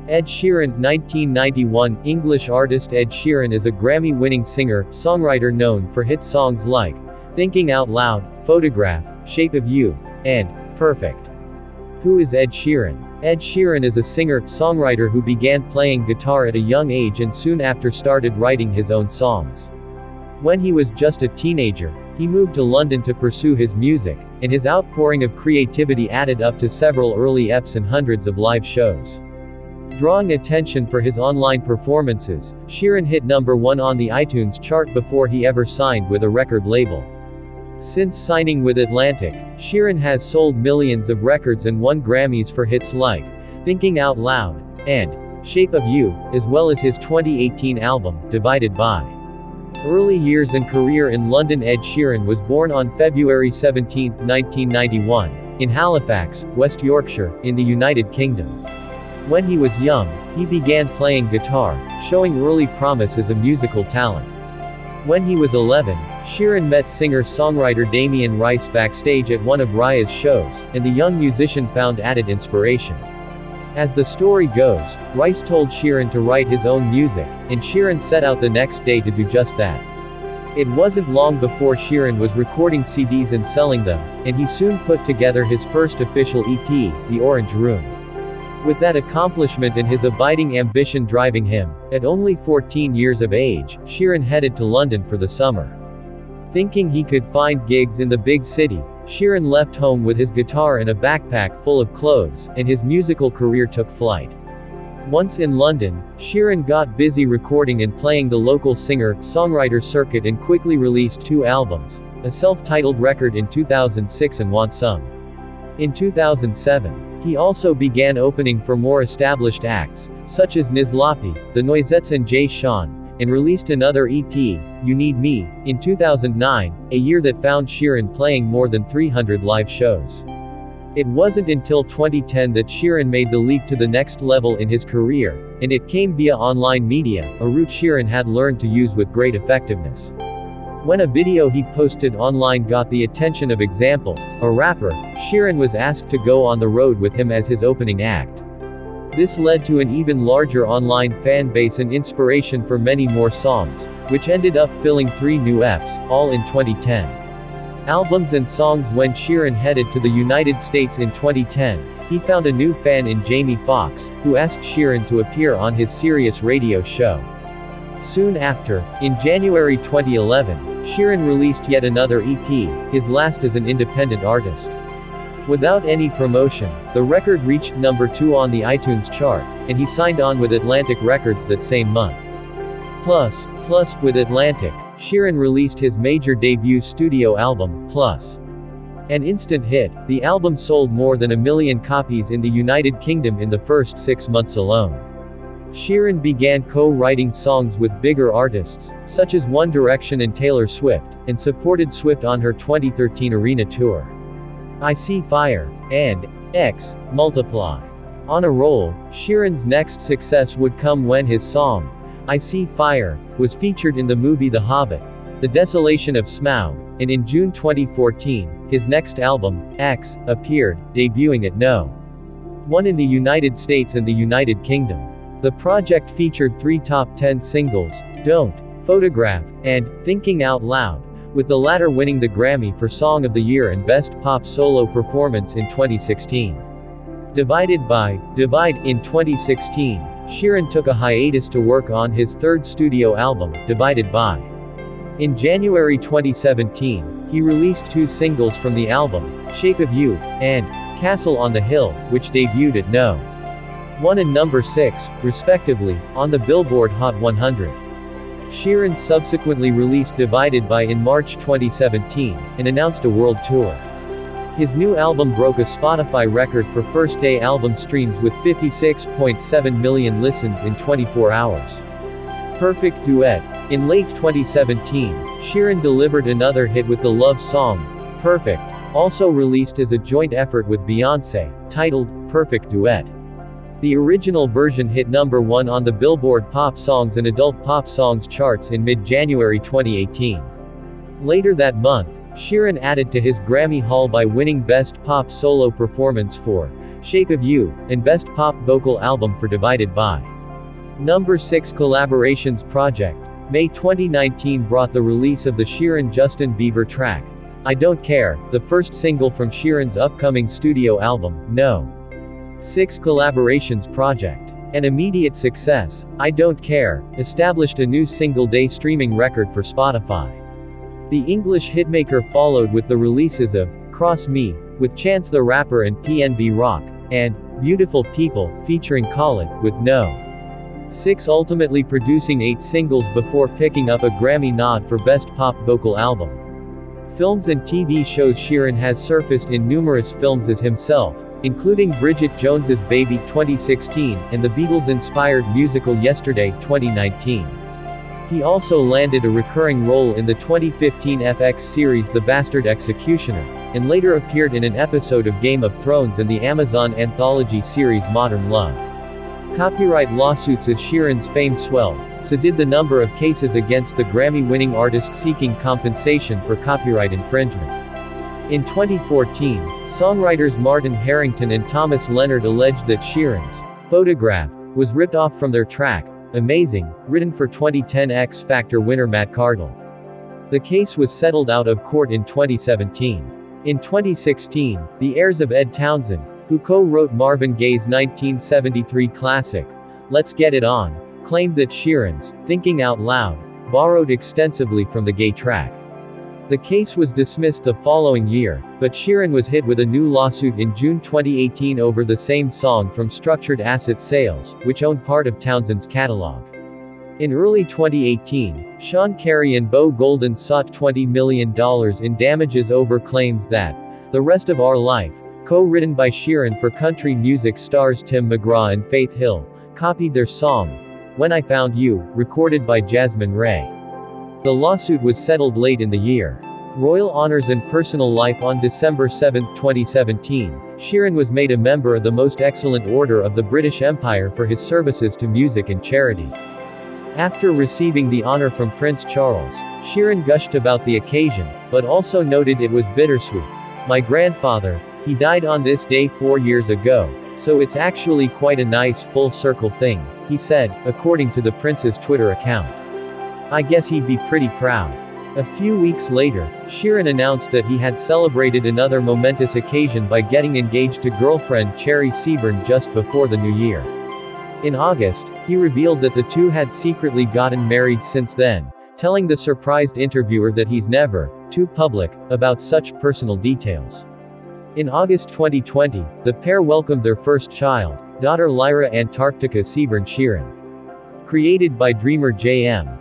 Ed Sheeran, 1991. English artist Ed Sheeran is a Grammy-winning singer, songwriter known for hit songs like Thinking Out Loud, Photograph, Shape of You, and Perfect. Who is Ed Sheeran? Ed Sheeran is a singer, songwriter who began playing guitar at a young age and soon after started writing his own songs. When he was just a teenager, he moved to London to pursue his music, and his outpouring of creativity added up to several early EPs and hundreds of live shows. Drawing attention for his online performances, Sheeran hit #1 on the iTunes chart before he ever signed with a record label. Since signing with Atlantic, Sheeran has sold millions of records and won Grammys for hits like Thinking Out Loud and Shape of You, as well as his 2018 album, Divided By. Early years and career in London. Ed Sheeran was born on February 17, 1991, in Halifax, West Yorkshire, in the United Kingdom. When he was young, he began playing guitar, showing early promise as a musical talent. When he was 11, Sheeran met singer-songwriter Damien Rice backstage at one of Rice's shows, and the young musician found added inspiration. As the story goes, Rice told Sheeran to write his own music, and Sheeran set out the next day to do just that. It wasn't long before Sheeran was recording CDs and selling them, and he soon put together his first official EP, The Orange Room. With that accomplishment and his abiding ambition driving him, at only 14 years of age, Sheeran headed to London for the summer. Thinking he could find gigs in the big city, Sheeran left home with his guitar and a backpack full of clothes, and his musical career took flight. Once in London, Sheeran got busy recording and playing the local singer-songwriter circuit and quickly released 2 albums, a self-titled record in 2006 and Want Some. In 2007, he also began opening for more established acts, such as Nizlapi, The Noisettes and Jay Sean, and released another EP, You Need Me, in 2009, a year that found Sheeran playing more than 300 live shows. It wasn't until 2010 that Sheeran made the leap to the next level in his career, and it came via online media, a route Sheeran had learned to use with great effectiveness. When a video he posted online got the attention of Example, a rapper, Sheeran was asked to go on the road with him as his opening act. This led to an even larger online fan base and inspiration for many more songs, which ended up filling 3 new EPs, all in 2010. Albums and songs. When Sheeran headed to the United States in 2010, he found a new fan in Jamie Foxx, who asked Sheeran to appear on his Sirius radio show. Soon after, in January 2011, Sheeran released yet another EP, his last as an independent artist. Without any promotion, the record reached #2 on the iTunes chart, and he signed on with Atlantic Records that same month. Plus, with Atlantic, Sheeran released his major debut studio album, Plus. An instant hit, the album sold more than 1 million copies in the United Kingdom in the first 6 months alone. Sheeran began co-writing songs with bigger artists, such as One Direction and Taylor Swift, and supported Swift on her 2013 arena tour. I See Fire, and X, Multiply. On a roll, Sheeran's next success would come when his song, I See Fire, was featured in the movie The Hobbit, The Desolation of Smaug, and in June 2014, his next album, X, appeared, debuting at #1 in the United States and the United Kingdom. The project featured 3 top 10 singles, Don't, Photograph, and Thinking Out Loud, with the latter winning the Grammy for Song of the Year and Best Pop Solo Performance in 2016. Divided By, Divide. In 2016, Sheeran took a hiatus to work on his 3rd studio album, Divided By. In January 2017, he released 2 singles from the album, Shape of You, and Castle on the Hill, which debuted at #1 and #6, respectively, on the Billboard Hot 100. Sheeran subsequently released Divided By in March 2017, and announced a world tour. His new album broke a Spotify record for first-day album streams with 56.7 million listens in 24 hours. Perfect Duet. In late 2017, Sheeran delivered another hit with the love song, Perfect, also released as a joint effort with Beyoncé, titled Perfect Duet. The original version hit #1 on the Billboard Pop Songs and Adult Pop Songs charts in mid-January 2018. Later that month, Sheeran added to his Grammy haul by winning Best Pop Solo Performance for Shape of You, and Best Pop Vocal Album for Divided By. Number 6 Collaborations Project. May 2019 brought the release of the Sheeran-Justin Bieber track, I Don't Care, the first single from Sheeran's upcoming studio album, No. 6 Collaborations Project. An immediate success, I Don't Care, established a new single-day streaming record for Spotify. The English hitmaker followed with the releases of Cross Me, with Chance the Rapper and PNB Rock, and Beautiful People, featuring Khalid, with No. 6 ultimately producing 8 singles before picking up a Grammy nod for Best Pop Vocal Album. Films and TV shows. Sheeran has surfaced in numerous films as himself, including Bridget Jones's Baby 2016, and the Beatles-inspired musical Yesterday 2019. He also landed a recurring role in the 2015 FX series The Bastard Executioner, and later appeared in an episode of Game of Thrones and the Amazon anthology series Modern Love. Copyright lawsuits. As Sheeran's fame swelled, so did the number of cases against the Grammy-winning artist seeking compensation for copyright infringement. In 2014, songwriters Martin Harrington and Thomas Leonard alleged that Sheeran's Photograph was ripped off from their track, Amazing, written for 2010 X Factor winner Matt Cardle. The case was settled out of court in 2017. In 2016, the heirs of Ed Townsend, who co-wrote Marvin Gaye's 1973 classic, Let's Get It On, claimed that Sheeran's Thinking Out Loud borrowed extensively from the Gaye track. The case was dismissed the following year, but Sheeran was hit with a new lawsuit in June 2018 over the same song from Structured Asset Sales, which owned part of Townsend's catalog. In early 2018, Sean Carey and Bo Golden sought $20 million in damages over claims that The Rest of Our Life, co-written by Sheeran for country music stars Tim McGraw and Faith Hill, copied their song, When I Found You, recorded by Jasmine Ray. The lawsuit was settled late in the year. Royal honors and personal life. On December 7, 2017, Sheeran was made a member of the Most Excellent Order of the British Empire for his services to music and charity. After receiving the honor from Prince Charles, Sheeran gushed about the occasion, but also noted it was bittersweet. My grandfather, he died on this day 4 years ago, so it's actually quite a nice full circle thing, he said, according to the prince's Twitter account. I guess he'd be pretty proud. A few weeks later, Sheeran announced that he had celebrated another momentous occasion by getting engaged to girlfriend Cherry Seaburn just before the new year. In August, he revealed that the two had secretly gotten married since then, telling the surprised interviewer that he's never too public about such personal details. In August 2020, the pair welcomed their first child, daughter Lyra Antarctica Seaburn Sheeran. Created by Dreamer JM.